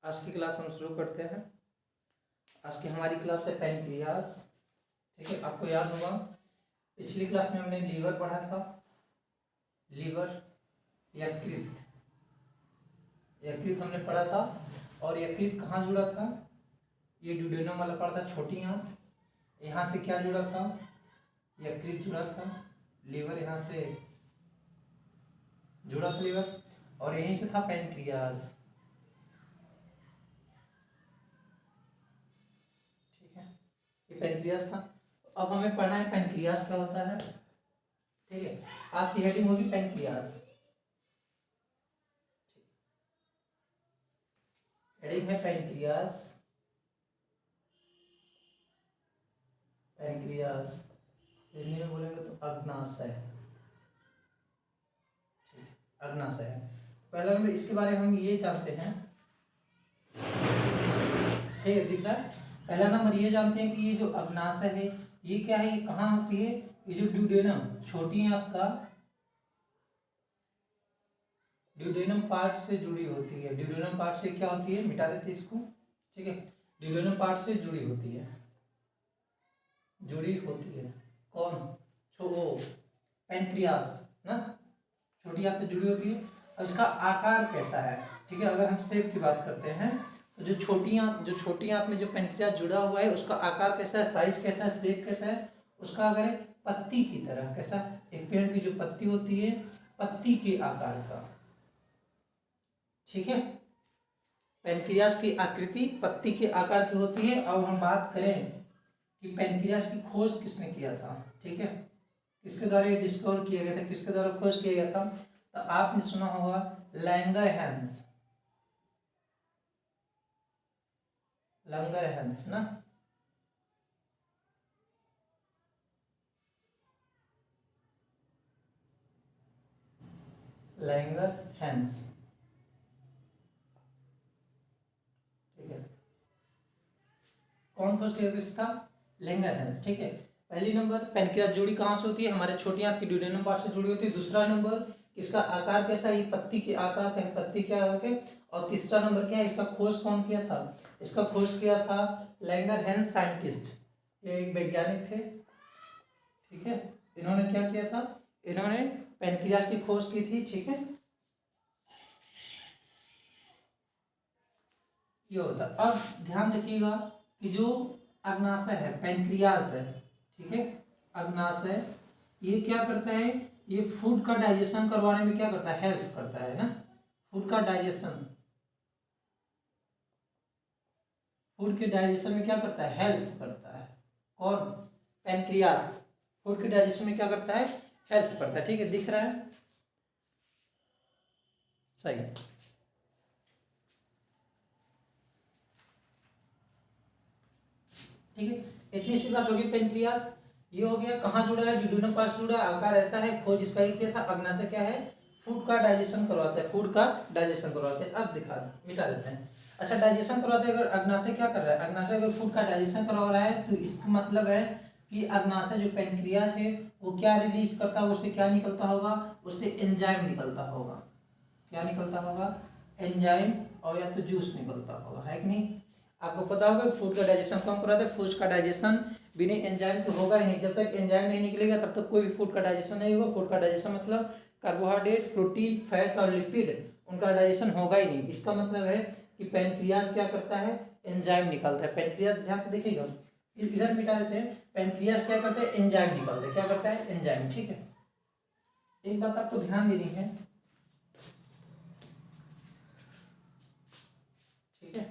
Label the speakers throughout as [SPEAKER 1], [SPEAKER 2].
[SPEAKER 1] आज की क्लास हम शुरू करते हैं। आज की हमारी क्लास है पैनक्रियाज। ठीक है, आपको याद होगा पिछली क्लास में हमने लीवर पढ़ा था। लीवर, यकृत, यकृत हमने पढ़ा था। और यकृत कहाँ जुड़ा था? ये ड्यूडेनम वाला पढ़ा था, छोटी आंत। यहाँ से क्या जुड़ा था? यकृत जुड़ा था। लीवर यहाँ से जुड़ा था, लीवर, और यहीं से था पैनक्रियाज। ठीक है, ये पैनक्रियाज था। अब हमें पढ़ना है पैनक्रियाज क्या होता है। ठीक है, आज की हेडिंग होगी पैनक्रियाज। हेडिंग है पैनक्रियाज। पैनक्रियाज हिंदी में बोलेंगे तो अग्नाशय। ठीक है, अग्नाशय है। पहला नंबर इसके बारे में हम ये जानते हैं। ठीक है, दिख रहा है। पहला नंबर ये जानते हैं कि ये जो अग्नाशय है ये क्या है, ये कहाँ होती है? ये जो ड्यूडेनम, छोटी आंत का ड्यूडेनम पार्ट से जुड़ी होती है। ड्यूडेनम पार्ट से क्या होती है, मिटा देते इसको। ठीक है, ड्यूडेनम पार्ट से जुड़ी होती है, जुड़ी होती है। कौन? पैनक्रियास ना, छोटी आंत से जुड़ी होती है। और इसका आकार कैसा है? ठीक है, अगर हम शेप की बात करते हैं तो जो छोटी आंत में जो पैनक्रियास जुड़ा हुआ है उसका आकार कैसा है, साइज कैसा है, शेप कैसा है उसका? अगर पत्ती की तरह, कैसा? एक पेड़ की जो पत्ती होती है, पत्ती के आकार का। ठीक है, पैनक्रियास की आकृति पत्ती के आकार की होती है। अब हम बात करें कि पैनक्रियास की खोज किसने किया था। ठीक है, किसके द्वारा ये डिस्कवर किया गया था, किसके द्वारा खोज किया गया था? तो आपने सुना होगा लैंगरहैंस। लैंगरहैंस ना, लैंगरहैंस। ठीक है, कौन खोज किया था? लैंगरहैंस। ठीक है, पहली नंबर पैनक्रियास जुड़ी कहाँ से होती है? हमारे छोटी आंत की ड्यूडेनम पार्ट से जुड़ी होती है। दूसरा नंबर इसका आकार कैसा है? ये पत्ती के आकार का है, पत्ती क्या है? और तीसरा नंबर क्या है? इसका खोज कौन किया था? इसका खोज किया था लैंगरहैंस साइंटिस्ट। ये एक वैज्ञानिक थे। ठीक है, इन्होंने क्या किया था? इन्होंने पैनक्रियास की खोज की थी। ठीक है, ये होता। अब ध्यान रखिएगा कि जो अग्नाशय है, पैनक्रियास है, ठीक है, अग्नाशय, ये क्या करता है? ये फूड का डाइजेशन करवाने में क्या करता है? हेल्प करता है ना, फूड का डाइजेशन। फूड के डाइजेशन में क्या करता है? हेल्प करता है। कौन? पैनक्रियास फूड के डाइजेशन में क्या करता है? हेल्प करता है। ठीक है, दिख रहा है? सही। ठीक है, इतनी सी बात होगी। पेनक्रियास ये हो गया, कहाँ जुड़ा है? ड्यूडेनम पार्ट से जुड़ा, आकार ऐसा है, खोज इसका ही किया था। अग्नाशय क्या है? फूड का डाइजेशन करवाता है, फूड का डाइजेशन करवाते हैं। अब दिखा मिटा देते हैं। अच्छा, डाइजेशन करवाते हैं। अगर अग्नाशय क्या कर रहा है? अग्नाशय अगर फूड का डाइजेशन करवा रहा है तो इसका मतलब है कि अग्नाशय जो पेनक्रियास है वो क्या रिलीज करता है? उससे क्या निकलता होगा? उससे एंजाइम निकलता होगा। क्या निकलता होगा? एंजाइम, और या तो जूस निकलता होगा, है कि नहीं? आपको पता होगा फूड का डाइजेशन कौन कराता है? फूड का डाइजेशन बिना एंजाइम तो होगा ही नहीं। जब तक एंजाइम नहीं निकलेगा तब तक कोई भी फूड का डाइजेशन नहीं होगा। फूड का डाइजेशन मतलब कार्बोहाइड्रेट, प्रोटीन, फैट और लिपिड, उनका डाइजेशन होगा ही नहीं। इसका मतलब है कि पैनक्रियास क्या करता है? एंजाइम निकालता है। पैनक्रियास, ध्यान से देखिएगा, इधर मिटा देते हैं। पैनक्रियास क्या करता है? एंजाइम निकालता है। क्या करता है? एंजाइम। ठीक है, एक बात आपको ध्यान देनी है। ठीक है,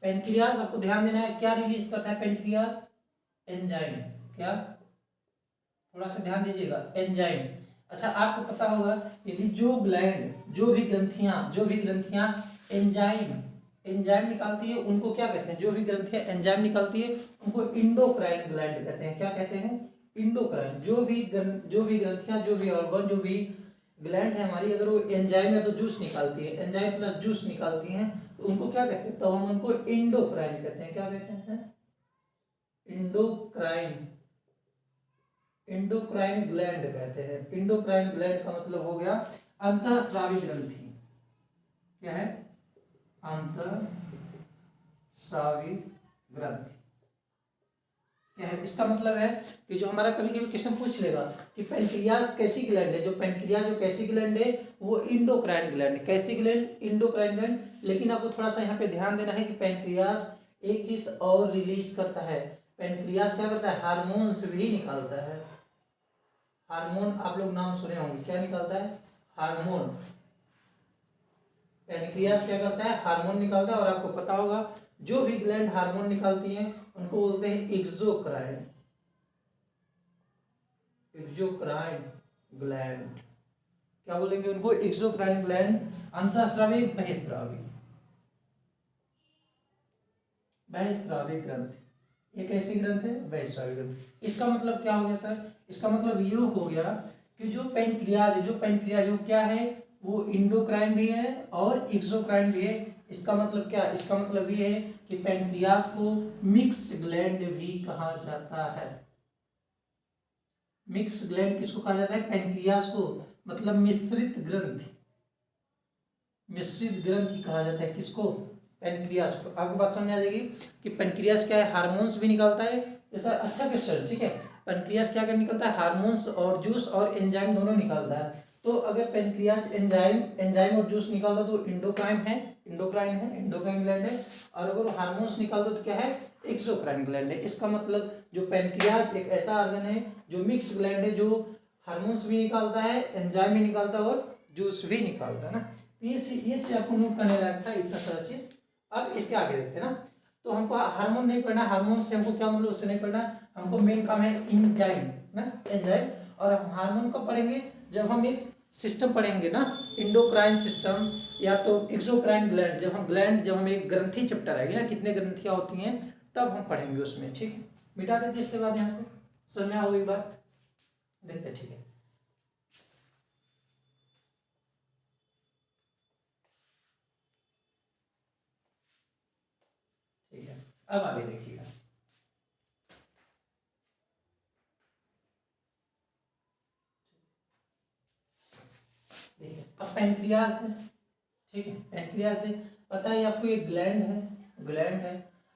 [SPEAKER 1] पेनक्रियास आपको ध्यान देना है, क्या रिलीज करता है पेनक्रियास? एंजाइम। क्या? थोड़ा सा ध्यान दीजिएगा, एंजाइम। अच्छा, आपको पता होगा यदि जो ग्लैंड, जो भी ग्रंथियां एंजाइम एंजाइम निकालती है उनको क्या कहते हैं? जो भी ग्रंथियां एंजाइम निकालती है उनको इंडोक्राइन ग्लैंड कहते हैं। क्या कहते हैं? इंडोक्राइन। जो भी ग्रंथियां, जो भी ऑर्गन, जो भी ग्लैंड है हमारी, अगर वो एंजाइम या तो जूस निकालती है, एंजाइम प्लस जूस निकालती हैं, तो उनको क्या कहते हैं? तो हम उनको इंडोक्राइन कहते हैं। क्या कहते हैं? इंडोक्राइन। इंडोक्राइन ग्लैंड कहते हैं। इंडोक्राइन ग्लैंड का मतलब हो गया अंतःस्रावी ग्रंथि। क्या है, अंतःस्रावी ग्रंथि। क्या है इसका मतलब है कि जो हमारा कभी कभी क्वेश्चन पूछ लेगा कि पेनक्रियाज कैसी ग्लैंड है, जो पेनक्रियाज जो कैसी ग्लैंड है वो इंडोक्राइन ग्लैंड है। कैसी ग्लैंड, इंडोक्राइन ग्लैंड। लेकिन आपको थोड़ा सा यहाँ पे ध्यान देना है कि पेनक्रियाज एक चीज और रिलीज करता है। पेनक्रियाज क्या करता है, हार्मोन्स भी निकालता है। हार्मोन आप लोग नाम सुने होंगे, क्या निकालता है, हार्मोन। पेनक्रियाज क्या करता है, हार्मोन निकालता है। और आपको पता होगा जो भी ग्लैंड हार्मोन निकालती हैं उनको बोलते हैं एक्सोक्राइन, एक्सोक्राइन ग्लैंड। क्या बोलेंगे उनको, एक्सोक्राइन ग्लैंड। अंतःस्रावी, बहिःस्रावी, बहिःस्रावी ग्रंथि। एक ऐसी ग्रंथ है बहिःस्रावी ग्रंथि। इसका मतलब क्या हो गया सर, इसका मतलब ये हो गया कि जो पेनक्रियाज, जो पेनक्रियाज जो क्या है वो इंडोक्राइन भी है और एक्सोक्राइन भी है। इसका मतलब क्या, इसका मतलब ये है कि पेनक्रियाज को मिक्स ग्लैंड भी कहा जाता है। मिक्स ग्लैंड किसको कहा जाता है, पेनक्रियाज को, मतलब मिश्रित ग्रंथि, मिश्रित ग्रंथि कहा जाता है किसको, पेनक्रियाज को। आपको बात समझ आ जाएगी कि पेनक्रियाज क्या है, हार्मोन्स भी निकालता है। ऐसा अच्छा क्वेश्चन, ठीक है। पेनक्रियाज क्या कर निकलता है, हार्मोन्स और जूस और एंजाइम दोनों निकालता है। तो अगर पेनक्रियाज एंजाइम और जूस निकालता तो इंडोक्राइन है, इंडोक्राइन ग्लैंड है। और अगर हार्मोन्स निकालता तो क्या है, एक्सोक्राइन ग्लैंड है। इसका मतलब जो पेनक्रियाज एक ऐसा ऑर्गन है जो मिक्स ग्लैंड है, जो हार्मोन्स भी निकालता है, एंजाइम भी निकालता है और जूस भी निकालता है ना। ये चीज आपको नोट करने लायक था, इतना सारा चीज। अब इसके आगे देखते हैं ना। तो हमको हार्मोन नहीं पढ़ना, हार्मोन से हमको क्या मतलब उससे नहीं पढ़ना, हमको मेन काम है एंजाइम ना, एंजाइम। और हम हार्मोन कब पढ़ेंगे, जब हम एक सिस्टम पढ़ेंगे ना, इंडोक्राइन सिस्टम या तो एक्सोक्राइन ग्लैंड। जब हम एक ग्रंथि चैप्टर आएगी ना, कितने ग्रंथियां होती हैं, तब हम पढ़ेंगे उसमें, ठीक है। मिटा देते इसके बाद यहाँ से, समझ में आ गई बात, देखते ठीक है। ठीक है, अब आगे देखिएगा। देखिए अब पेनक्रियाज है, ठीक है। पेनक्रियाज है, पता है आपको ये ग्लैंड है, ग्लैंड है।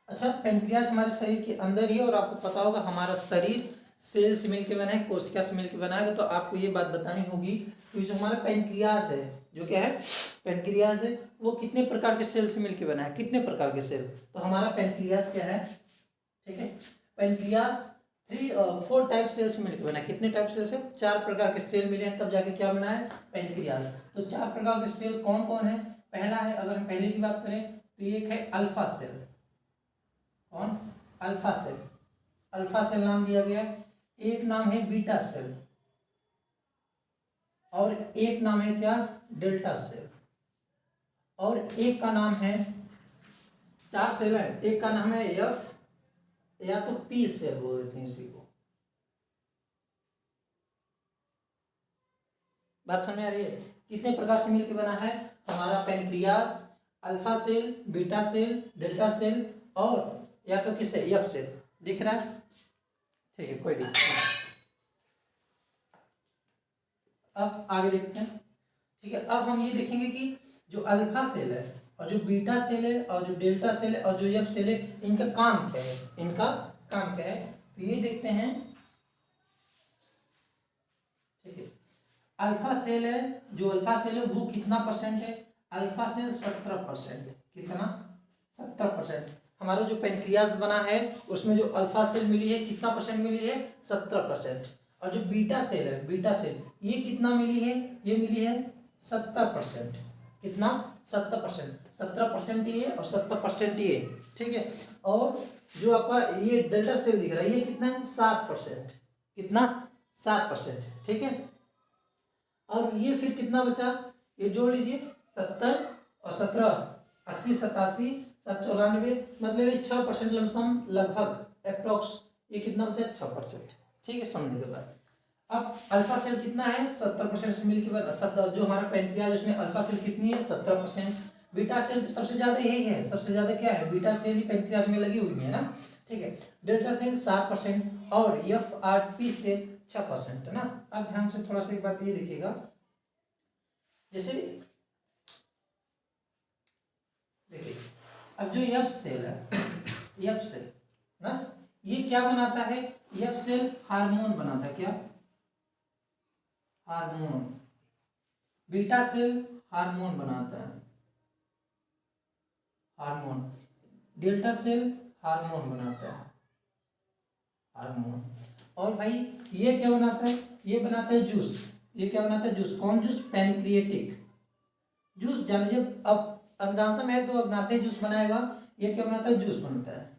[SPEAKER 1] अच्छा, पेनक्रियाज हमारे शरीर के अंदर ही है। और आपको पता होगा हमारा शरीर सेल से मिलकर बना है, कोशिका से मिलकर बना है। तो आपको ये बात बतानी होगी कि जो हमारा पेनक्रियाज है, जो क्या है, पेनक्रियाज है, वो कितने प्रकार के सेल से मिलकर बना है, कितने प्रकार के सेल। तो हमारा पेनक्रियाज क्या है, ठीक है, पेनक्रियाज 4 टाइप सेल से मिलकर बना है। कितने टाइप सेल से, 4 प्रकार के सेल मिले हैं तब जाके क्या बना है, पेनक्रियाज। तो 4 प्रकार के सेल कौन कौन है, पहला है, अगर हम पहले की बात करें तो एक है अल्फा सेल। कौन, अल्फा सेल, अल्फा सेल नाम दिया गया है। एक नाम है बीटा सेल और एक नाम है क्या, डेल्टा सेल। और एक का नाम है, 4 सेल है, एक का नाम है एफ या तो पी सेल बोल देते हैं इसी को। बात समझ आ रही है, कितने प्रकार से मिलकर बना है हमारा pancreas, alpha cell, beta cell, delta cell और या तो किससे, एफ सेल। दिख रहा है, ठीक है, कोई दिक्कत नहीं। अब आगे देखते हैं, ठीक है। अब हम ये देखेंगे कि जो अल्फा सेल है और जो बीटा सेल है और जो डेल्टा सेल है और जो एफ सेल है, इनका काम क्या है, इनका काम क्या है, तो ये देखते हैं, ठीक है। अल्फा सेल है, जो अल्फा सेल है वो कितना परसेंट है, अल्फा सेल 17% है। कितना, 17%। हमारा जो पेनक्रियाज बना है उसमें जो अल्फा सेल मिली है कितना परसेंट मिली है, 17%। और जो बीटा सेल है, बीटा सेल ये कितना मिली है, ये मिली है 70%। कितना, 70%। 17% ये और 70% ये, ठीक है। और जो आपका ये डेल्टा सेल दिख रहा है ये कितना है, 7%। कितना, 7%, ठीक है। और ये फिर कितना बचा, ये जोड़ लीजिए, 70 और 17, 80, 87, 794, मतलब ये 6% लमसम, लगभग अप्रोक्स ये कितना बचा, 6%, ठीक है, समझने के बाद। अब अल्फा सेल कितना है, 70% से मिलकर बना, 70, जो हमारा पेनक्रियाज उसमें अल्फा सेल कितनी है, 70%। बीटा सेल सबसे ज्यादा यही है, सबसे ज्यादा क्या है, बीटा सेल ही पेनक्रियाज में लगी हुई है ना, ठीक है। डेल्टा सेल 7% और एफ आर पी सेल 6%, है ना। अब ध्यान से थोड़ा सा एक बात ये देखिएगा, जैसे अब जो एफ सेल है, एफ सेल ना, ये क्या बनाता है? एफ सेल हार्मोन बनाता है। क्या? हार्मोन। बीटा सेल हार्मोन बनाता है, हार्मोन। डेल्टा सेल हार्मोन बनाता है, हार्मोन। और भाई ये क्या बनाता है? ये बनाता है जूस। ये क्या बनाता है? जूस। कौन जूस? Pancreatic juice. जान लीजिए अब अग्नाशय है तो अग्नाशय जूस बनाएगा। ये क्या बनाता है? जूस बनाता है,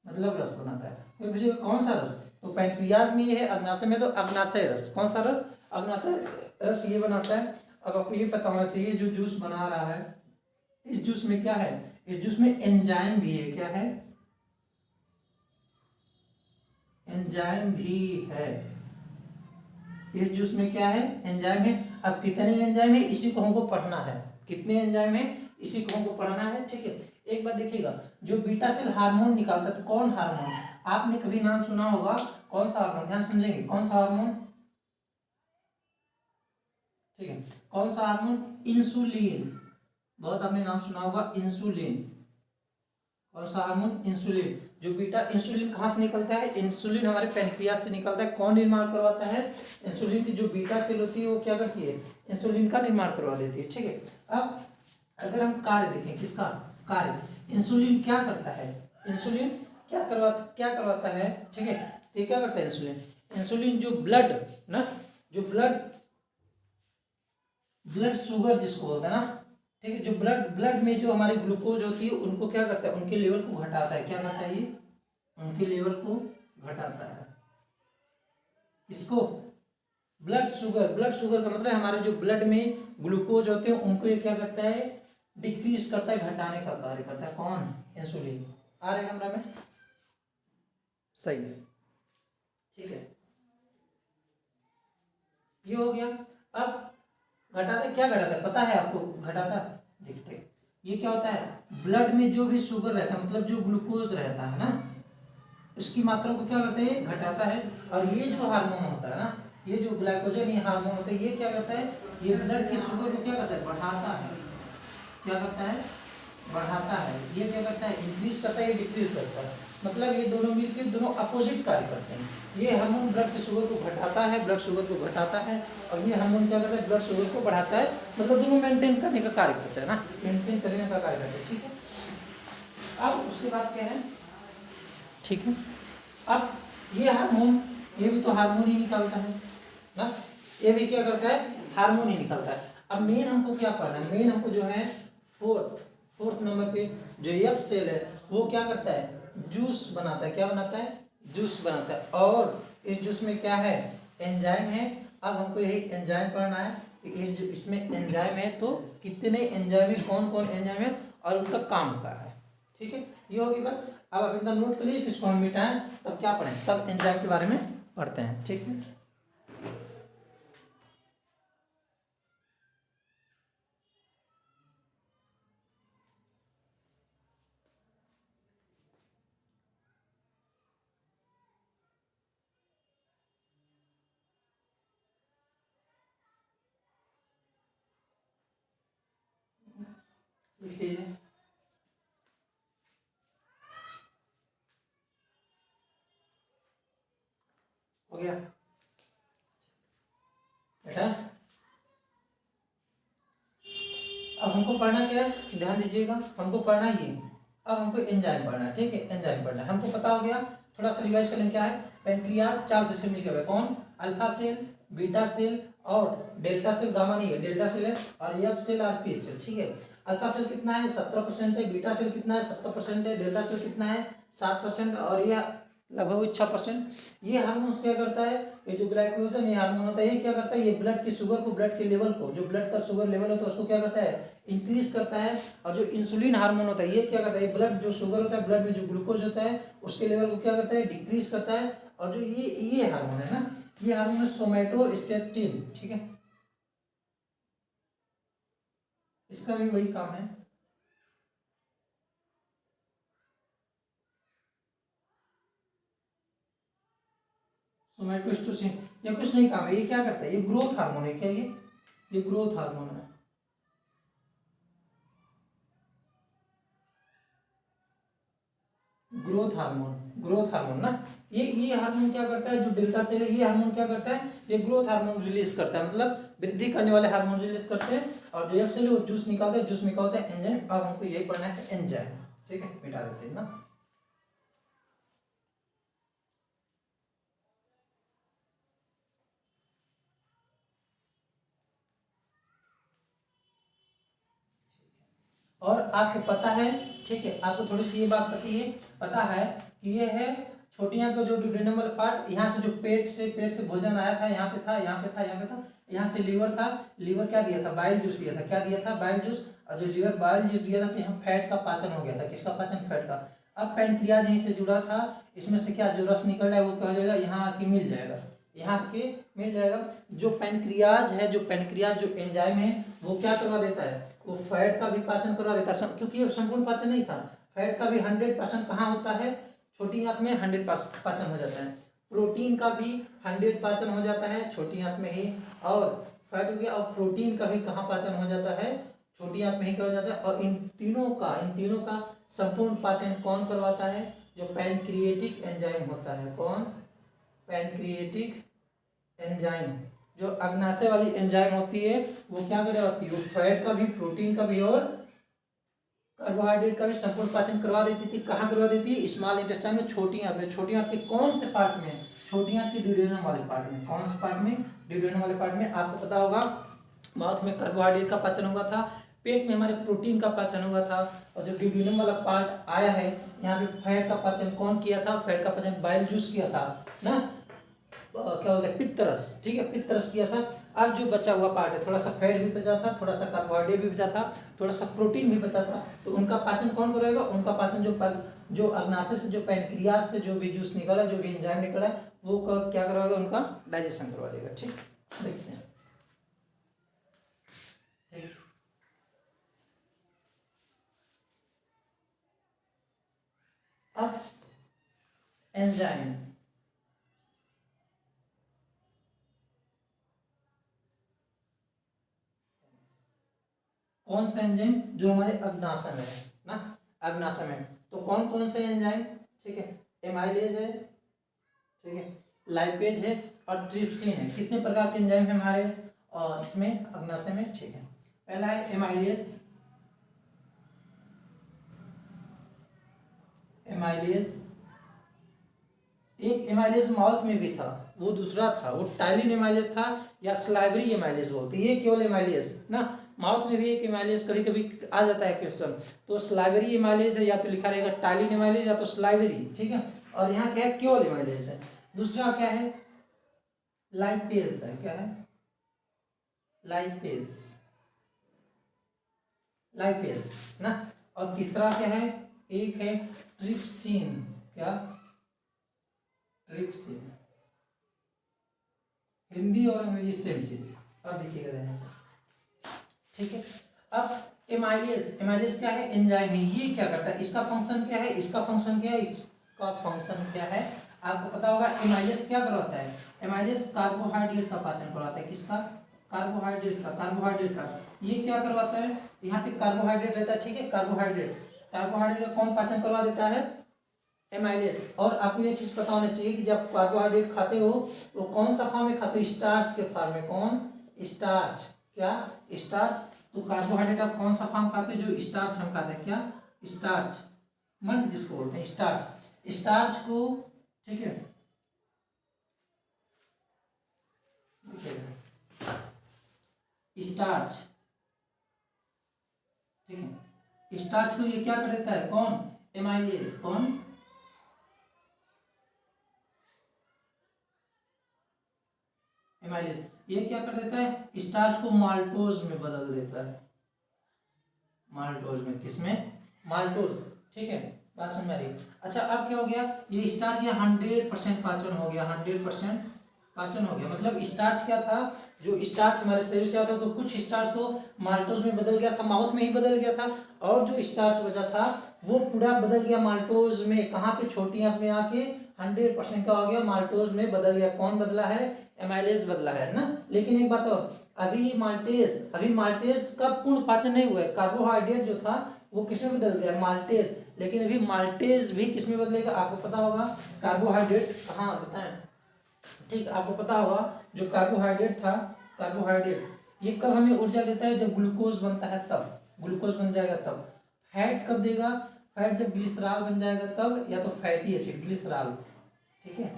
[SPEAKER 1] मतलब रस बनाता है। तो पूछिएगा कौन सा रस? तो पैंक्रियाज में ये है, अग्नाशय में तो अग्नाशय रस। कौन सा रस? अग्नाशय रस ये बनाता है। अब आपको ये पता होना चाहिए जो जूस बना रहा है, इस जूस में क्या है? इस जूस में एंजाइम भी है। क्या है? एंजाइम भी है। इस जूस में क्या है? एंजाइम है। अब कितने एंजाइम है इसी को हमको पढ़ना है। कितने एंजाइम है इसी को हमको पढ़ना है, ठीक है। एक बात देखिएगा, जो बीटा सेल हार्मोन निकालता है, तो कौन हार्मोन? आपने कभी नाम सुना होगा, कौन सा हार्मोन? ध्यान समझेंगे, कौन सा हार्मोन? ठीक है, कौन सा हार्मोन? इंसुलिन। बहुत आपने नाम सुना होगा, इंसुलिन। कौन सा हार्मोन? इंसुलिन। जो बीटा इंसुलिन कहाँ से निकलता है? इंसुलिन हमारे पैनक्रियास से निकलता है। कौन निर्माण करवाता है? इंसुलिन की जो बीटा सेल होती है वो क्या करती है? इंसुलिन का निर्माण करवा देती है, ठीक है। अब अगर हम कार्य देखें, किसका कार्य? इंसुलिन क्या करता है? इंसुलिन क्या करवाता है, ठीक है। तो ये क्या करता है इंसुलिन? इंसुलिन जो ब्लड ना, जो ब्लड ब्लड शुगर जिसको बोलते हैं ना, ठीक है, जो ब्लड में जो हमारी ग्लूकोज होती है उनको क्या करता है? उनके लेवल को घटाता है। क्या करता है ये? उनके लेवल को घटाता है। इसको ब्लड शुगर का मतलब हमारे जो ब्लड में ग्लूकोज होते हैं उनको ये क्या करता है? डिक्रीज करता है, घटाने का कार्य करता है। कौन? इंसुलिन। आ रहे कमरा में? सही है, ठीक है। ये हो गया। अब घटाता क्या घटाता है पता है आपको? घटाता, देखते ये क्या होता है? ब्लड में जो भी शुगर रहता है, मतलब जो ग्लूकोज रहता है ना, उसकी मात्रा को क्या करता है? ये घटाता है। और ये जो हार्मोन होता है ना, ये जो ग्लाइकोजन ये हार्मोन होता है, ये क्या करता है? ये ब्लड की शुगर को क्या करता है? बढ़ाता है। क्या करता है? बढ़ाता है। ये क्या करता है? इंक्रीज करता है, ये डिक्रीज करता है। मतलब ये दोनों मिलकर दोनों अपोजिट कार्य करते हैं। ये हार्मोन ब्लड की शुगर को घटाता है, ब्लड शुगर को घटाता है, और ये हार्मोन क्या करता है? ब्लड शुगर को बढ़ाता है। मतलब दोनों मेंटेन करने का कार्य करते हैं ना, मेंटेन करने का कार्य करते हैं, ठीक है। अब उसके बाद क्या है, ठीक है। अब ये हार्मोन, ये भी तो हार्मोन ही निकालता है ना, ये भी क्या करता है? हार्मोन ही निकालता है। अब मेन हमको क्या पढ़ना है? मेन हमको जो है फोर्थ नंबर पे जो एफ सेल है वो क्या करता है? जूस बनाता है। क्या बनाता है? जूस बनाता है। और इस जूस में क्या है? एंजाइम है। अब हमको यही एंजाइम पढ़ना है कि इस जो इसमें एंजाइम है तो कितने एंजाइम है, कौन कौन एंजाइम है और उनका काम क्या है, ठीक है। ये होगी बात। अब आप इतना नोट कर लीजिए, इसको हम मिटाएं तब क्या पढ़ें, तब एंजाइम के बारे में पढ़ते हैं, ठीक है। लिख लीजिए। हो गया बेटा। अब हमको पढ़ना क्या है? ध्यान दीजिएगा, हमको पढ़ना ये। अब हमको एंजाइम पढ़ना है, ठीक है। एंजाइम पढ़ना है, हमको पता हो गया। थोड़ा सा रिवाइज कर लें। क्या है? पैंक्रियाज 4 सेल मिलकर हुआ है। कौन? अल्फा सेल, बीटा सेल और डेल्टा सेल। गामा नहीं है, डेल्टा सेल है। और एफ सेल और पी सेल, ठीक है। अल्फा सेल कितना है? 70% है। बीटा सेल कितना है? 70% है। डेल्टा सेल कितना है? 7%। और यह लगभग 6%। ये हार्मोन्स क्या करता है? ये जो ग्लाइकोजन ये हार्मोन होता है, ये क्या करता है? ये ब्लड की शुगर को, ब्लड के लेवल को, जो ब्लड का शुगर लेवल होता है उसको क्या करता है? इंक्रीज करता है। और जो इंसुलिन हार्मोन होता है ये क्या करता है? ब्लड जो शुगर होता है, ब्लड में जो ग्लूकोज होता है उसके लेवल को क्या करता है? डिक्रीज करता है। और जो ये हार्मोन है ना, ये हार्मोन है सोमैटोस्टेटिन, ठीक है। इसका भी वही काम है। सोमैटोस्टेटिन या कुछ नहीं काम है, ये क्या करता है? ये ग्रोथ हार्मोन है। क्या ये ग्रोथ हार्मोन है। ग्रोथ हार्मोन ना, ये हार्मोन क्या करता है, जो डेल्टा सेल है ये हार्मोन क्या करता है, ये ग्रोथ हार्मोन रिलीज करता है, मतलब वृद्धि करने वाले हार्मोन रिलीज करते हैं। और जो सेल वो जूस निकालते हैं, जूस में क्या होता है, एंजाइम। अब हमको यही पढ़ना है एंजाइम, ठीक है, मिटा देते हैं ना। और आपको पता है, ठीक है, आपको थोड़ी सी ये बात पता है कि ये है छोटी आंत का जो ड्यूडेनमल पार्ट, यहाँ से जो पेट से भोजन आया था, यहाँ पे था, यहाँ पे था, यहाँ पे था, यहाँ से लीवर था, लीवर क्या दिया था, बाइल जूस दिया था, क्या दिया था, बाइल जूस। और जो लीवर बाइल जूस दिया था तो यहाँ फैट का पाचन हो गया था, किसका पाचन, फैट का। अब पैनक्रियाज यहीं से जुड़ा था, इसमें से क्या जो रस निकल रहा है वो क्या हो जाएगा, यहाँ आके मिल जाएगा, यहाँ आके मिल जाएगा। जो पैनक्रियाज है, जो पैनक्रियाज जो एंजाइम है वो क्या करवा देता है, वो फैट का भी पाचन करवा देता है, क्योंकि ये संपूर्ण पाचन नहीं था। फैट का भी 100% कहाँ होता है, छोटी आंत में 100% पाचन हो जाता है। प्रोटीन का भी 100 पाचन हो जाता है छोटी आंत में ही। और फैट हो गया, और प्रोटीन का भी कहाँ पाचन हो जाता है, छोटी आंत में ही क्या हो जाता है। और इन तीनों का संपूर्ण पाचन कौन करवाता है, जो पैनक्रिएटिक एंजाइम होता है। कौन, पैनक्रिएटिक एंजाइम, जो अग्नाशय वाली एंजाइम होती है वो क्या करवाती है, वो फैट का भी, प्रोटीन का भी और कार्बोहाइड्रेट का भी संपूर्ण पाचन करवा देती थी। कहाँ करवा देती है, स्मॉल इंटेस्टाइन में, छोटी आंत में। छोटी आंत के कौन से पार्ट में, छोटी आंत के ड्यूडेनम वाले पार्ट में। कौन से पार्ट में, ड्यूडेनम वाले पार्ट में। आपको पता होगा माउथ में कार्बोहाइड्रेट का पाचन हुआ था, पेट में हमारे प्रोटीन का पाचन हुआ था, और जो ड्यूडेनम वाला पार्ट आया है यहाँ पे फैट का पाचन कौन किया था, फैट का पाचन बाइल जूस किया था ना, क्या बोलते हैं, पित्तरस, ठीक है, पित्तरस किया था। अब जो बचा हुआ पार्ट है, थोड़ा सा फैट भी बचा था, थोड़ा सा कार्बोहाइड्रेट भी बचा था, थोड़ा सा प्रोटीन भी बचा था, तो उनका पाचन कौन करेगा, उनका पाचन जो अग्नाशय से, जो पैनक्रियाज से जो भी जूस निकला, जो भी एंजाइम निकला वो क्या करवाएगा, उनका डाइजेशन करवा देगा। ठीक, देखते हैं। अब एंजाइम, कौन सा एंजाइम, जो हमारे अग्नाशय में है ना, अग्नाशय में। तो कौन कौन से एंजाइम, ठीक है, एमाइलेज है, ठीक है, लाइपेज है और ट्रिप्सिन है। कितने प्रकार के एंजाइम है हमारे इसमें अग्नाशय में, ठीक है। पहला है एमाइलेज, एमाइलेज। एक एमाइलेज माउथ में भी था, वो दूसरा था, वो टाइलिन एमाइलेज था या स्लाइवरी एमाइलेज बोलते हैं। ये केवल एमाइलेज ना, माउथ में भी एक एमाइलेज कभी कभी आ जाता है क्वेश्चन, तो स्लाइवरी एमाइलेज है, या तो लिखा रहेगा टाइलिन एमाइलेज या तो स्लाइवरी, ठीक है। और यहाँ क्या है, केवल एमाइलेज है। दूसरा क्या है, लाइपेज है, क्या है, लाइपेज, लाइपेज ना। और तीसरा क्या है, एक है ट्रिप्सिन, क्या, ट्रिप्सिन। हिंदी और अंग्रेजी सेम चीज, अब देखिएगा ध्यान से, ठीक है। अब एमाइलेज, एमाइलेज क्या है, एंजाइम है। ये क्या करता है, इसका फंक्शन क्या है, इसका फंक्शन क्या है, इसका फंक्शन क्या है, आपको पता होगा। एमाइलेज क्या करवाता है, एमाइलेज कार्बोहाइड्रेट का पाचन करवाता है। किसका, कार्बोहाइड्रेट का, कार्बोहाइड्रेट का। ये क्या करवाता है, यहाँ पे कार्बोहाइड्रेट रहता है, ठीक है, कार्बोहाइड्रेट, कार्बोहाइड्रेट का कौन पाचन करवा देता है, एमाइलेज। और आपको ये चीज पता होना चाहिए कि जब कार्बोहाइड्रेट खाते हो तो कौन सा फॉर्म में खाते हो, स्टार्च के फॉर्म में। कौन, स्टार्च, क्या, स्टार्च। तो कार्बोहाइड्रेट आप कौन सा फॉर्म खाते हो, जो स्टार्च हम खाते हैं, क्या, स्टार्च, मंड जिसको बोलते हैं, स्टार्च। स्टार्च को, ठीक है, स्टार्च, ठीक है, स्टार्च को ये क्या कर देता है, कौन, एमाइलेज। कौन, एमाइलेज। ये क्या कर देता है, स्टार्च को माल्टोज में बदल देता है, माल्टोज में, किसमें, माल्टोज, ठीक है, बात समझ में आ रही है। अच्छा, अब क्या हो गया, ये स्टार्च क्या 100% पाचन हो गया, 100% पाचन हो गया। मतलब स्टार्च क्या था, जो स्टार्च हमारे शरीर से आता तो कुछ स्टार्च तो माल्टोज में बदल गया था, माउथ में ही बदल गया था, और जो स्टार्च बचा था वो पूरा बदल गया माल्टोज में। कहाँ पे, छोटी आंत में आके 100% का हो गया, माल्टोज में बदल गया। कौन बदला है, एमाइलेज बदला है ना। लेकिन एक बात और, अभी माल्टेज का पूर्ण पाचन नहीं हुआ है। कार्बोहाइड्रेट जो था वो किस में बदल गया, माल्टेज। लेकिन अभी माल्टेज भी किस में बदलेगा, आपको पता होगा, कार्बोहाइड्रेट। हाँ बताएं, ठीक, आपको पता होगा जो कार्बोहाइड्रेट था, कार्बोहाइड्रेट ये कब हमें ऊर्जा देता है, जब ग्लूकोज बनता है तब, ग्लूकोज बन जाएगा तब। फैट कब देगा, फैट जब ग्लिसरॉल बन जाएगा तब, या तो फैटी एसिड ग्लिसरॉल, ठीक है,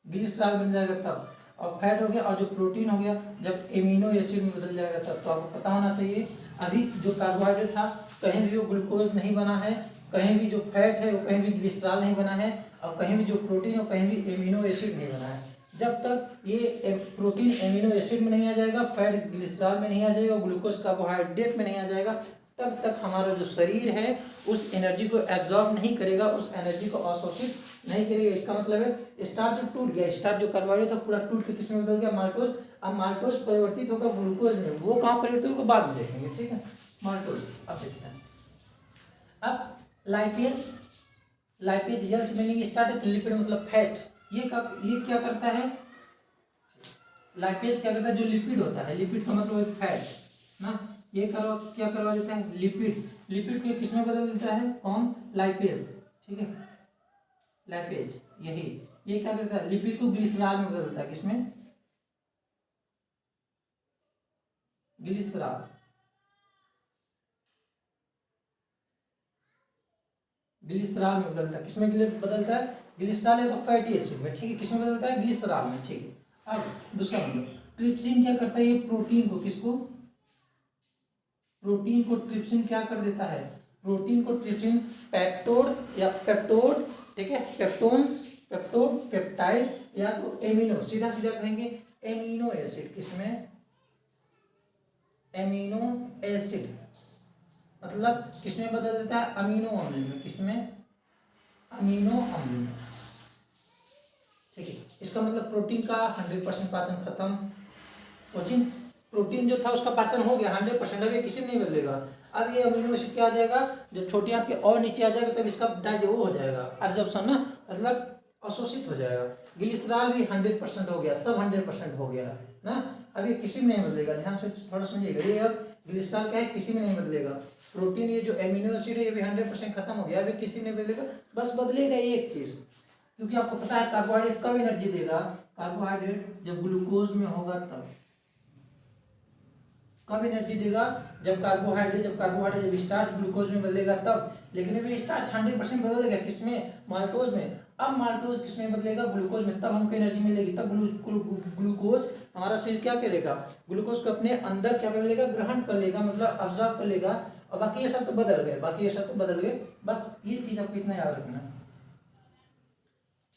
[SPEAKER 1] ग्लिसरॉल बन जाएगा तब। और फैट हो गया, और जो प्रोटीन हो गया जब एमिनो एसिड में बदल जाएगा तब। तो आपको पता होना चाहिए अभी जो कार्बोहाइड्रेट था कहीं भी वो ग्लूकोज नहीं बना है, कहीं भी जो फैट है वो कहीं भी ग्लिसरॉल नहीं बना है, और कहीं भी जो प्रोटीन हो कहीं भी एमिनो एसिड नहीं बना है। जब तक ये प्रोटीन एमिनो एसिड में नहीं आ जाएगा, फैट ग्लिसरॉल में नहीं आ जाएगा, ग्लूकोज कार्बोहाइड्रेट में नहीं आ जाएगा, तब तक हमारा जो शरीर है उस एनर्जी को एब्जॉर्ब नहीं करेगा, उस एनर्जी को अवशोषित नहीं करेगा। इसका मतलब है स्टार्च जो टूट गया, स्टार्च जो कार्बोहाइड्रेट था पूरा टूट के किस में बदल गया, माल्टोज। अब माल्टोज परिवर्तित होगा ग्लूकोज में, वो कहाँ परिवर्तित होगा बाद में देखेंगे, ठीक है, माल्टोज। अब देखते हैं, अब लाइपेज, लाइपेज यल से मीनिंग स्टार्ट है तो लिपिड मतलब फैट, ये क्या करता है, लाइपेज क्या करता है, जो लिपिड होता है, लिपिड का मतलब फैट ना, ये क्या करवा देता है, लिपिड, लिपिड को किस में बदल देता है, कौन, लाइपेज, ठीक है, लाइपेज यही, ये क्या करता है, लिपिड को ग्लिसरॉल में बदल देता है, किसमें, ग्लिसरॉल, ग्लिसरॉल में बदलता है, किसमें बदलता है, ग्लिसरॉल है तो फैटी एसिड में, ठीक है, किसमें बदलता है, ग्लिसरॉल में, ठीक है। अब दूसरा नंबर, ट्रिप्सिन क्या करता है, ये प्रोटीन को, किसको, प्रोटीन को ट्रिप्सिन क्या कर देता है, प्रोटीन को ट्रिप्सिन पेप्टोड या पेप्टोड, ठीक है, पेप्टोन्स, पेप्टोड, पेप्टाइड, या तो एमिनो, सीधा सीधा कहेंगे एमिनो एसिड, किसमें, एमिनो एसिड, मतलब किसमें बदल देता है, अमीनो अम्ल में, किसमें, अमीनो अम्ल में, ठीक है। इसका मतलब प्रोटीन का 100% पाचन खत्म, प्रोटीन, प्रोटीन जो था उसका पाचन हो गया 100%, अब ये किसी में नहीं बदलेगा। अब ये अमीनो एसिड क्या आ जाएगा, जब छोटी हाथ के और नीचे आ जाएगा तब इसका वो हो जाएगा एब्जॉर्प्शन ना, मतलब अवशोषित हो जाएगा। ग्लिसरॉल भी 100% हो गया, सब 100% हो गया ना, अब ये किसी में नहीं बदलेगा, ध्यान से थोड़ा समझिएगा, ये अब ग्लिसरॉल क्या है, किसी में नहीं बदलेगा। प्रोटीन ये जो एमिनो एसिड है ये भी 100% खत्म हो गया, अभी किसी में नहीं बदलेगा, बस बदलेगा एक चीज, क्योंकि आपको पता है कार्बोहाइड्रेट कब एनर्जी देगा, कार्बोहाइड्रेट जब ग्लूकोज में होगा तब, कब एनर्जी देगा, जब कार्बोहाइड्रेट जब स्टार्च ग्लूकोज में बदलेगा तब। लेकिन अभी स्टार्च 100% बदलेगा किसमें, माल्टोज में। अब माल्टोज किसमें बदलेगा, ग्लूकोज में, तब हमको एनर्जी मिलेगी, तब ग्लूकोज हमारा शरीर क्या करेगा, ग्लूकोज को अपने अंदर क्या कर लेगा, ग्रहण कर लेगा, मतलब ऑब्जर्व कर लेगा। और बाकी ये सब तो बदल गए, बाकी ये सब तो बदल गए, बस ये चीज आपको इतना याद रखना,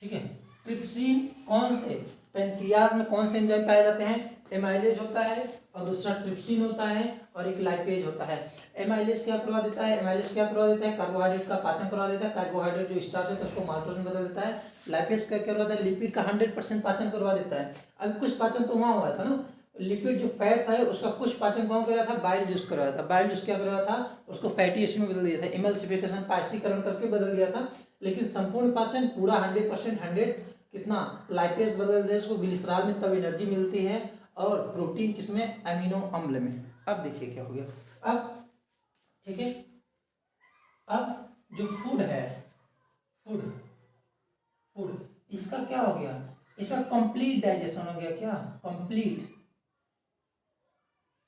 [SPEAKER 1] ठीक है। ट्रिप्सिन कौन से, पैंक्रियाज में कौन से एंजाइम पाए जाते हैं, एमाइलेज होता है, और दूसरा ट्रिप्सिन होता है, और एक लाइपेज होता है। एमाइलेज क्या करवा देता है, एमाइलेज क्या करवा देता है, कार्बोहाइड्रेट का पाचन करवा देता है, कार्बोहाइड्रेट जो स्टार्च है तो उसको माल्टोज में बदल देता है। लाइपेज क्या करवाता है, लिपिड का 100% पाचन करवा देता है। अब कुछ पाचन तो वहाँ हुआ था ना, लिपिड जो फैट था उसका कुछ पाचन कौन कर रहा था, बाइल जूस कर रहा था, बाइल जूस क्या कर रहा था, उसको फैटी एसिड में बदल दिया था, इमल्सिफिकेशन पाइसीकरण करके बदल दिया था। लेकिन संपूर्ण पाचन पूरा 100%, 100 कितना, लाइपेज बदल दे उसको ग्लिसरॉल में, तब एनर्जी मिलती है। और प्रोटीन किसमें, अमीनो अम्ल में। अब देखिए क्या हो गया, अब ठीक है, अब जो फूड है, फूड, फूड इसका क्या हो गया, इसका कंप्लीट डाइजेशन हो गया, क्या, कंप्लीट,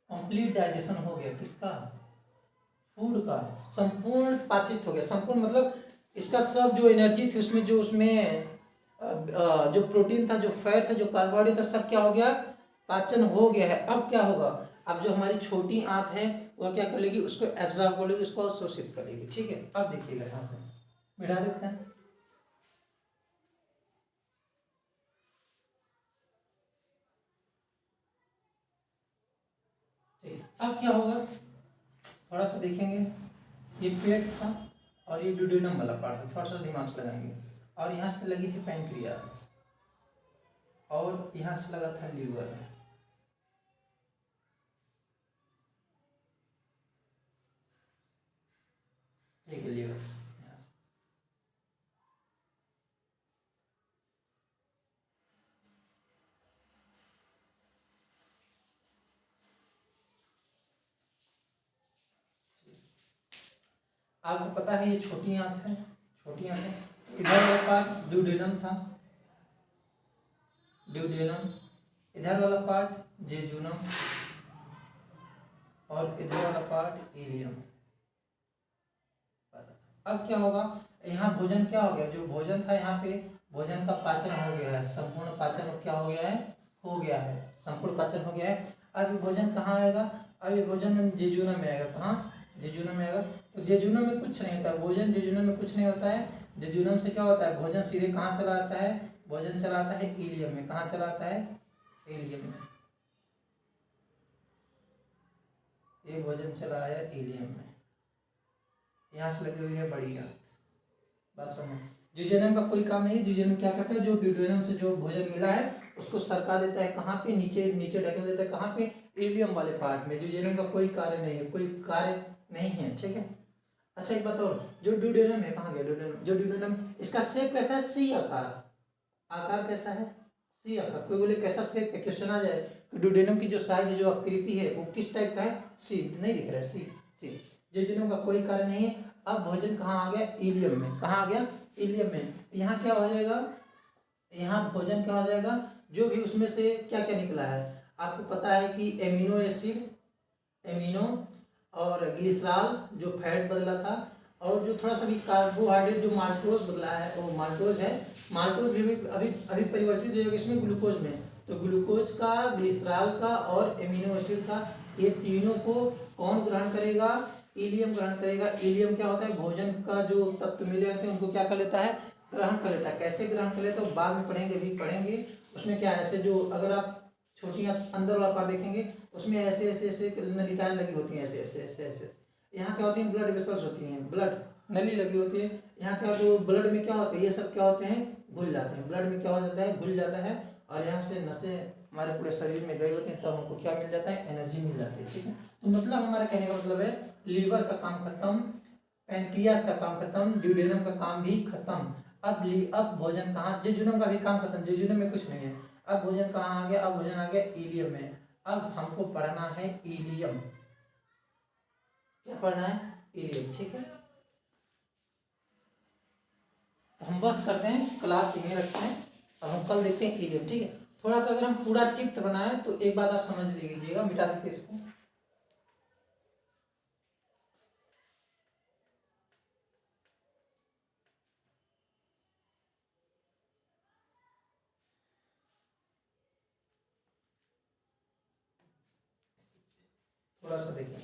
[SPEAKER 1] कंप्लीट डाइजेशन हो गया, किसका, फूड का, संपूर्ण पाचित हो गया, संपूर्ण मतलब इसका सब जो एनर्जी थी उसमें, जो उसमें जो प्रोटीन था, जो फैट था, जो कार्बोहाइड्रेट था, सब क्या हो गया, पाचन हो गया है। अब क्या होगा, अब जो हमारी छोटी आंत है वह क्या कर लेगी, उसको एब्जॉर्ब कर लेगी, उसको अवशोषित कर लेगी, ठीक है। अब देखिएगा यहाँ से मिटा देते हैं, ठीक, अब क्या होगा, थोड़ा सा देखेंगे, ये पेट था और ये ड्यूडेनम वाला पार्ट था, थोड़ा सा दिमाग से लगाएंगे, और यहाँ से लगी थी पैंक्रियास, और यहाँ से लगा था लीवर, ठीक है, लीवर यहाँ से, आपको पता है ये छोटी आंत है, छोटी आंत है। इधर वाला पार्ट ड्यूडेनम था, ड्यूडेनम, इधर वाला पार्ट जेजुनम, और इधर वाला पार्ट इलियम। अब क्या होगा, यहाँ भोजन क्या हो गया, जो भोजन था यहाँ पे भोजन का पाचन हो गया है, संपूर्ण पाचन क्या हो गया है, हो गया है, संपूर्ण पाचन हो गया है। अब ये भोजन कहाँ आएगा, अब ये भोजन जेजुनम में आएगा, कहाँ, जेजुनम में आएगा। तो जेजुनम में कुछ नहीं होता, भोजन जेजुनम में कुछ नहीं होता है। जेजुनम से क्या होता है, भोजन सीधे कहाँ चला आता है, भोजन चला आता है इलियम में। कहाँ चला आता है, इलियम में। ये भोजन चला आया इलियम में, यहाँ से लगी हुई है बड़ी हाथ। बस समझ, ड्यूडेनम का कोई काम नहीं है। ड्यूडेनम क्या करता है, जो ड्यूडेनम से जो भोजन मिला है उसको सरका देता है कहाँ पे, नीचे, नीचे ढकेल देता है कहाँ पे, इलियम वाले पार्ट में। ड्यूडेनम का कोई कार्य नहीं है, कोई कार्य नहीं है, ठीक है। अच्छा एक बात और, जो ड्यूडेनम है कहाँ गया ड्यूडेनम, जो ड्यूडेनम, इसका शेप कैसा है, सी आकार, आकार कैसा है, सी आकार। कोई बोले कैसा शेप है, क्वेश्चन आ जाए कि ड्यूडेनम की जो साइज, जो आकृति है वो किस टाइप का है, सी, नहीं दिख रहा है, सी, सी। ड्यूडेनम का कोई कार्य नहीं है। अब भोजन कहाँ आ गया, इलियम में। कहाँ आ गया, इलियम में। यहाँ क्या हो जाएगा, यहाँ भोजन क्या हो जाएगा, जो भी उसमें से क्या क्या निकला है, आपको पता है कि एमिनो एसिड, एमिनो, और ग्लिसरॉल जो फैट बदला था, और जो थोड़ा सा भी कार्बोहाइड्रेट जो माल्टोज बदला है, वो माल्टोज है। माल्टोज भी अभी अभी परिवर्तित हो जाएगा इसमें ग्लूकोज में। तो ग्लूकोज का, ग्लिसरॉल का और एमिनो एसिड का, ये तीनों को कौन ग्रहण करेगा, इलियम ग्रहण करेगा। इलियम क्या होता है, भोजन का जो तत्व मिले रहते हैं उनको क्या कर लेता है, ग्रहण कर लेता है। कैसे ग्रहण कर लेता है बाद में पढ़ेंगे, भी पढ़ेंगे। उसमें क्या है, ऐसे जो अगर आप छोटी अंदर वाला पार्ट देखेंगे उसमें ऐसे ऐसे ऐसे नलिकाएं लगी होती हैं, ऐसे ऐसे ऐसे ऐसे। यहाँ क्या होती हैं, ब्लड वेसल्स होती हैं, ब्लड नली लगी होती है। यहाँ क्या होता है, ब्लड में क्या होता है, ये सब क्या होते हैं, घुल जाते हैं। ब्लड में क्या हो जाता है, घुल जाता है, और यहाँ से नसें हमारे पूरे शरीर में गई होती हैं, तब हमको क्या मिल जाता है, एनर्जी मिल जाती है, ठीक है। तो मतलब हमारा कहने का मतलब है, लीवर का काम खत्म, पैंक्रियास का काम खत्म, ड्यूडेनम का काम भी खत्म। अब भोजन कहाँ, जेजुनम का भी काम खत्म, जेजुनम में कुछ नहीं है। अब भोजन कहाँ आ गया, अब भोजन आ गया इलियम में। अब हमको पढ़ना है इलियम, क्या पढ़ना है, इलियम, ठीक है। तो हम बस करते हैं, क्लास यहीं रखते हैं, और हम कल देखते हैं इलियम, ठीक है। थोड़ा सा अगर हम पूरा चित्र बनाए तो एक बात आप समझ लीजिएगा, मिटा देते इसको। थोड़ा सा देखिए,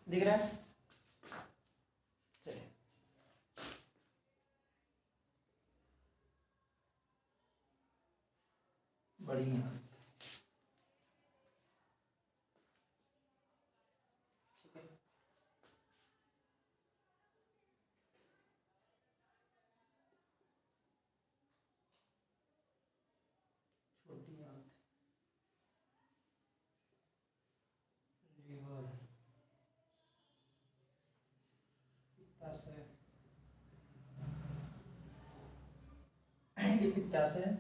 [SPEAKER 1] दिख रहा है? चलिए, बढ़िया। ठीक है, छोटी आंत, लीवर, पित्ताशय, ये पित्ताशय,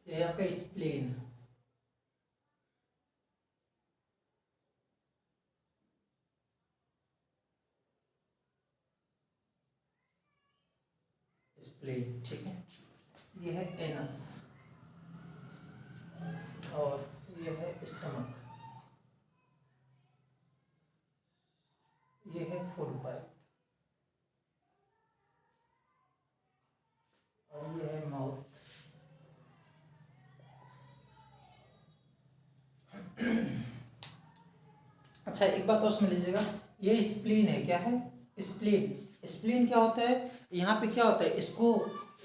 [SPEAKER 1] ये आपका स्प्लीन, स्प्लीन। ठीक है, ये है एनस, और ये है स्टमक, ये है फूड पाइप, और ये है माउथ। अच्छा, एक बात और समझ लीजिएगा, ये स्प्लीन है। क्या है? स्प्लीन। स्प्लीन क्या होता है? यहाँ पे क्या होता है, इसको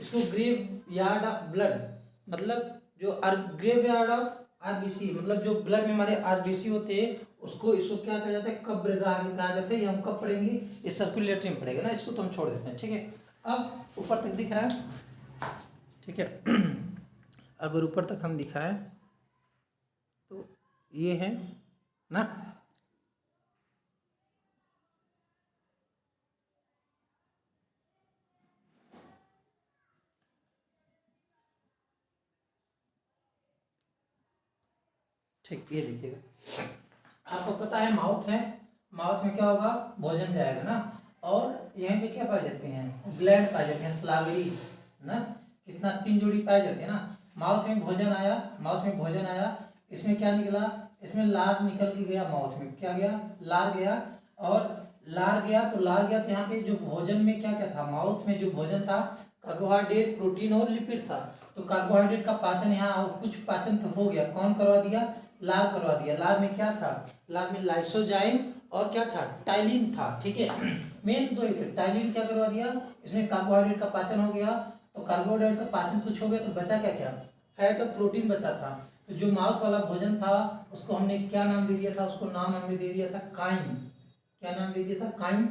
[SPEAKER 1] इसको ग्रेव यार्ड ऑफ ब्लड, मतलब जो ग्रेव यार्ड ऑफ आरबीसी, मतलब जो ब्लड में हमारे आरबीसी होते हैं, उसको इसको क्या कहा जाता है, कब्रगाह में कहा जाता है। ये हम कब पढ़ेंगे? ये सर्कुलेटरी में पढ़ेगा ना, इसको तो हम छोड़ देते हैं। ठीक है, अब ऊपर तक दिख रहा है? ठीक है। अगर ऊपर तक हम दिखाएं तो ये है ना। ठीक, ये देखिएगा, आपको पता है माउथ है, माउथ में क्या होगा, भोजन जाएगा ना, और यहाँ पे क्या पाए जाते हैं, ग्लैंड पाए जाते हैं, स्लावरी ना, कितना 3 जोड़ी पाए जाते हैं ना। माउथ में भोजन आया, माउथ में भोजन आया, इसमें क्या निकला, इसमें लार निकल के गया, माउथ में क्या गया, लार गया। और लार गया तो लार गया तो यहाँ पे जो भोजन में क्या क्या था, माउथ में जो भोजन था, कार्बोहाइड्रेट, प्रोटीन और लिपिड था। तो कार्बोहाइड्रेट का पाचन यहाँ कुछ पाचन तो हो गया, कौन करवा दिया, लार करवा दिया। लार में क्या था, लार में लाइसोजाइम और क्या था, टाइलिन था। ठीक है, मेन दो ही थे। टाइलिन क्या करवा दिया, इसमें कार्बोहाइड्रेट का पाचन हो गया। तो कार्बोहाइड्रेट का पाचन कुछ हो गया तो बचा क्या क्या, फैट और प्रोटीन बचा था। तो जो मांस वाला भोजन था उसको हमने क्या नाम दे दिया था, उसको नाम हमने दे दिया था काइम। क्या नाम दे दिया था, काइम।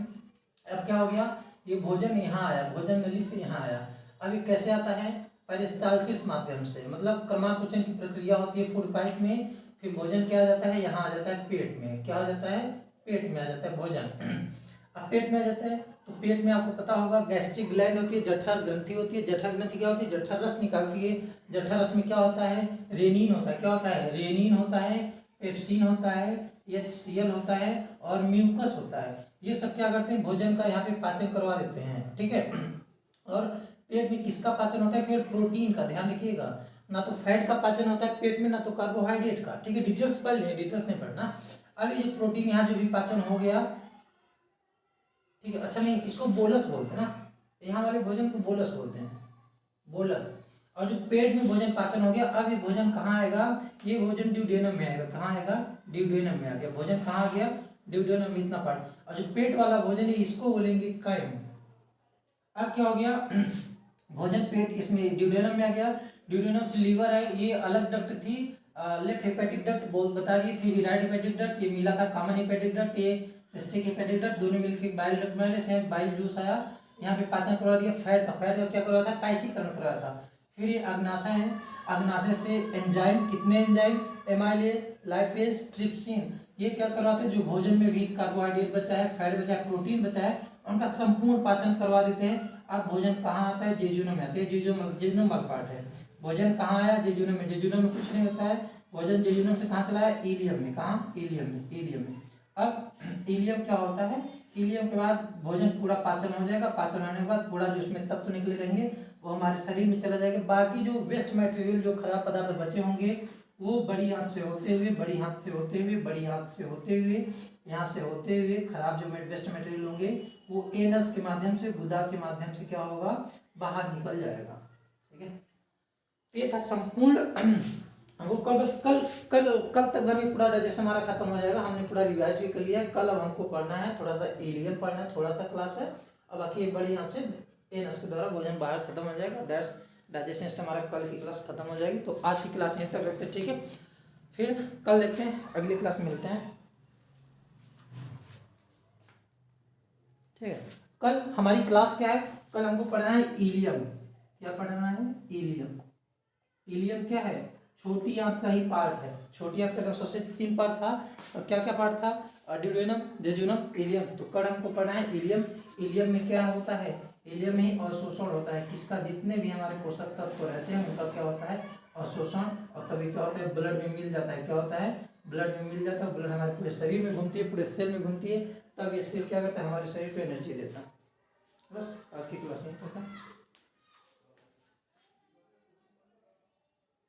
[SPEAKER 1] अब क्या हो गया, ये भोजन यहाँ आया, भोजन नली से यहाँ आया। अब ये कैसे आता है, पेरिस्टालसिस माध्यम से, मतलब क्रमाकुचन की प्रक्रिया होती है फूड पाइप में। फिर भोजन क्या आ जाता है, यहाँ आ जाता है पेट में। क्या हो जाता है, पेट में आ जाता है भोजन। अब पेट में आ जाता है तो पेट में आपको पता होगा गैस्ट्रिक ग्लैंड होती है, जठर ग्रंथि होती है। जठर ग्रंथि क्या होती है, जठर रस निकालती है। जठर रस में क्या होता है, रेनिन होता है। क्या होता है, रेनिन होता है, पेप्सिन होता है, HCl होता है, और म्यूकस होता है। ये सब क्या करते हैं, भोजन का यहाँ पे पाचन करवा देते हैं। ठीक है, और पेट में किसका पाचन होता है, केवल प्रोटीन का, ध्यान रखिएगा। ना तो फैट का पाचन होता है पेट में, ना तो कार्बोहाइड्रेट का। ठीक है, डिटेल्स पढ़ लें, डिटेल्स नहीं पढ़ना। अब ये प्रोटीन यहाँ जो भी पाचन हो गया, ठीक है। अच्छा, नहीं, इसको बोलस बोलते हैं ना, यहाँ वाले भोजन को बोलस बोलते हैं। बोलस। और जो पेट में भोजन पाचन हो गया, अब ये भोजन कहाँ आएगा, ये भोजन ड्यूडेनम में आएगा। कहाँ आएगा, ड्यूडेनम में आ गया। भोजन कहाँ आ गया, ड्यूडेनम में, इतना पार्ट। और जो पेट वाला भोजन है इसको बोलेंगे कैम। अब क्या हो गया, भोजन पेट इसमें ड्यूडेनम में आ गया। ड्यूडेनम से लीवर है, ये अलग डक्ट थी, लेफ्ट हेपेटिक डक्ट बोल बता दी थी, राइट हेपेटिक डक्ट ये मिला था, कॉमन हेपेटिक डक्ट ये सिस्टिक हेपेटिक डक्ट, दोनों मिलकर बाइल डक्ट बना ले, बाइल जूस आया, यहाँ पे पाचन करवा दिया। फैट का क्या करवा था, पैसीकरण करवाया था। फिर ये अग्नाशय है, अग्नाशय से एंजाइम, कितने एंजाइम, एमाइलेज, लाइपेज, ट्रिप्सिन, ये क्या करवाते हैं, जो भोजन में भी कार्बोहाइड्रेट बचा है, फैट बचा है, प्रोटीन बचा है, उनका संपूर्ण पाचन करवा देते हैं। अब भोजन कहाँ आता है, जेजुनम में आता है। जेजुनम वाला पार्ट है। भोजन कहाँ आया, जेजुनम में। जेजुनम में कुछ नहीं होता है, भोजन जेजुनम से कहाँ चला है, इलियम में। कहाँ, इलियम में, इलियम में। अब इलियम क्या होता है, इलियम के बाद भोजन पूरा पाचन हो जाएगा। पाचन होने के बाद पूरा जो उसमें तत्व निकले रहेंगे वो हमारे शरीर में चला जाएगा। बाकी जो वेस्ट मटेरियल, जो खराब पदार्थ बचे होंगे, वो बड़ी हाथ से होते हुए, बड़ी हाथ से होते हुए, बड़ी हाथ से होते हुए, यहाँ से होते हुए, खराब जो वेस्ट मटेरियल होंगे वो एनस के माध्यम से, गुदा के माध्यम से क्या होगा, बाहर निकल जाएगा। ठीक है, ये था संपूर्ण हमको कल, बस कल कल कल तक घर में पूरा डाइजेशन हमारा खत्म हो जाएगा। हमने पूरा रिवाइज भी कर लिया है। कल अब हमको पढ़ना है, थोड़ा सा एलियन पढ़ना है, थोड़ा सा क्लास है, अब बाकी एक बड़ी यहाँ से एनस के द्वारा भोजन बाहर खत्म हो जाएगा। दैट्स डाइजेशन सिस्टम, हमारा कल की क्लास खत्म हो जाएगी। तो आज की क्लास यहीं तक रखते हैं, ठीक है। फिर कल देखते हैं, अगली क्लास में मिलते हैं, ठीक है। कल हमारी क्लास क्या है, कल हमको पढ़ना है इलियम। क्या पढ़ना है, इलियम। इलियम क्या है, छोटी आंत का ही पार्ट है। छोटी आंत का सबसे 3 पार्ट था, और क्या क्या पार्ट था, ड्यूडेनम, जेजुनम, इलियम। तो कल हमको पढ़ना है इलियम। इलियम में क्या होता है, इलियम में अवशोषण होता है। किसका, जितने भी हमारे पोषक तत्व रहते हैं उनका क्या होता है, अवशोषण। और तभी क्या होता है, ब्लड में मिल जाता है। क्या होता है, ब्लड में मिल जाता है। ब्लड हमारे पूरे शरीर में घूमती है, पूरे सेल में घूमती है, तब ये सेल क्या करता है, हमारे शरीर को एनर्जी देता है। बस आज की क्लास में